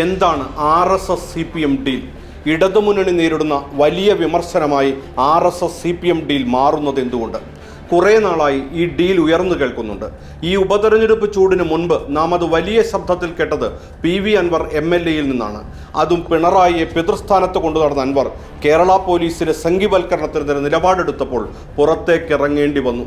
എന്താണ് RSS-CPM deal? ഇടതുമുന്നണി നേരിടുന്ന വലിയ വിമർശനമായി RSS-CPM ഡീൽ മാറുന്നത് എന്തുകൊണ്ട്? കുറേ നാളായി ഈ ഡീൽ ഉയർന്നു കേൾക്കുന്നുണ്ട്. ഈ ഉപതെരഞ്ഞെടുപ്പ് ചൂടിന് മുൻപ് നാം അത് വലിയ ശബ്ദത്തിൽ കേട്ടത് PV അൻവർ MLA-യിൽ നിന്നാണ്. അതും പിണറായിയെ പിതൃസ്ഥാനത്ത് കൊണ്ടുനടന്ന അൻവർ കേരള പോലീസിലെ സംഘിവൽക്കരണത്തിനെതിരെ നിലപാടെടുത്തപ്പോൾ പുറത്തേക്ക് ഇറങ്ങേണ്ടി വന്നു.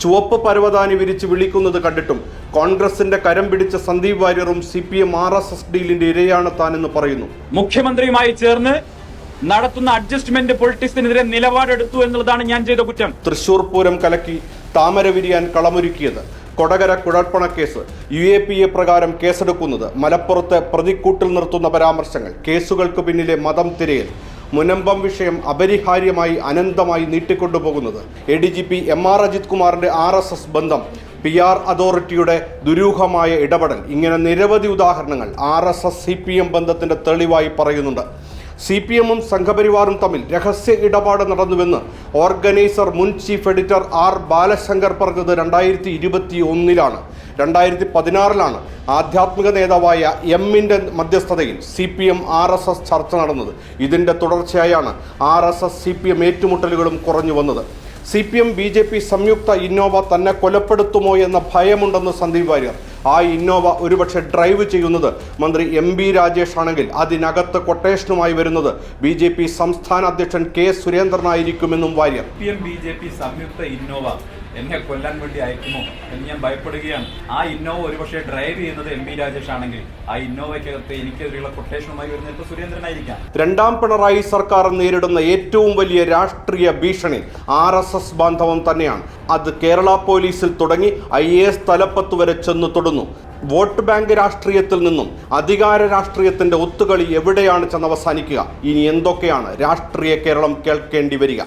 ചുവപ്പ് പരവതാനി വിരിച്ച് വിളിക്കുന്നത് കണ്ടിട്ടും കോൺഗ്രസിന്റെ കരം പിടിച്ച സന്ദീപ് വാര്യറും CPM RSS ഡീലിന്റെ ഇരയാണ് താനെന്ന് പറയുന്നു. മുഖ്യമന്ത്രിയുമായി ചേർന്ന് നടത്തുന്ന അഡ്ജസ്റ്റ്മെന്റ് പൊളിറ്റിക്സിനെതിരെ നിലപാടെടുത്തു എന്നുള്ളതാണ് ഞാൻ ചെയ്ത കുറ്റം. തൃശൂർ പൂരം കലക്കി താമര വിരിയാൻ കളമൊരുക്കിയത്, കൊടകര കുഴൽപ്പണ കേസ്, UAPA പ്രകാരം കേസെടുക്കുന്നത്, മലപ്പുറത്തെ പ്രതിക്കൂട്ടിൽ നിർത്തുന്ന പരാമർശങ്ങൾ, കേസുകൾക്ക് പിന്നിലെ മതം തിരയൽ, മുനമ്പം വിഷയം അപരിഹാര്യമായി അനന്തമായി നീട്ടിക്കൊണ്ടുപോകുന്നത്, ADGP MR അജിത് കുമാറിന്റെ RSS ബന്ധം, PR അതോറിറ്റിയുടെ ദുരൂഹമായ ഇടപെടൽ, ഇങ്ങനെ നിരവധി ഉദാഹരണങ്ങൾ RSS-CPM ബന്ധത്തിന്റെ തെളിവായി പറയുന്നുണ്ട്. CPM-ഉം സംഘപരിവാറും തമ്മിൽ രഹസ്യ ഇടപാട് നടന്നുവെന്ന് ഓർഗനൈസർ മുൻ ചീഫ് എഡിറ്റർ R ബാലശങ്കർ പറഞ്ഞത് 2021-ലാണ്. 2016-ലാണ് ആധ്യാത്മിക നേതാവായ M-ന്റെ മധ്യസ്ഥതയിൽ CPM RSS ചർച്ച നടന്നത്. ഇതിന്റെ തുടർച്ചയായാണ് RSS-CPM ഏറ്റുമുട്ടലുകളും കുറഞ്ഞു വന്നത്. CPM BJP സംയുക്ത ഇന്നോവ തന്നെ കൊലപ്പെടുത്തുമോ എന്ന ഭയമുണ്ടെന്ന് സന്ദീപ് വാര്യർ. ആ ഇന്നോവ ഒരുപക്ഷെ ഡ്രൈവ് ചെയ്യുന്നത് മന്ത്രി MB രാജേഷ് ആണെങ്കിൽ അതിനകത്ത് കൊട്ടേഷനുമായി വരുന്നത് BJP സംസ്ഥാന അധ്യക്ഷൻ K സുരേന്ദ്രനായിരിക്കുമെന്നും വാര്യർ. BJP സംയുക്ത ഇന്നോവ എന്നെ കൊല്ലാൻ വേണ്ടി അയക്കുമോ എന്ന് ഞാൻ ഭയപ്പെടുകയാണ്. ആ ഇന്നോവ ഒരുപക്ഷെ ഡ്രൈവ് ചെയ്യുന്നത് MB രാജേഷ് ആണെങ്കിൽ ആ ഇന്നോവയ്ക്കകത്ത് എനിക്കെതിരെയുള്ള കൊട്ടേഷനുമായി വരുന്നത് സുരേന്ദ്രനായിരിക്കാം. രണ്ടാം പിണറായി സർക്കാർ നേരിടുന്ന ഏറ്റവും വലിയ രാഷ്ട്രീയ ഭീഷണി RSS ബാന്ധവം തന്നെയാണ്. അത് കേരള പോലീസിൽ തുടങ്ങി IAS തലപ്പത്ത് വരെ ചെന്ന് തൊടുന്നു. വോട്ട് ബാങ്ക് രാഷ്ട്രീയത്തിൽ നിന്നും അധികാര രാഷ്ട്രീയത്തിന്റെ ഒത്തുകളി എവിടെയാണ് ചെന്ന് അവസാനിക്കുക? ഇനി എന്തൊക്കെയാണ് രാഷ്ട്രീയ കേരളം കേൾക്കേണ്ടി വരിക?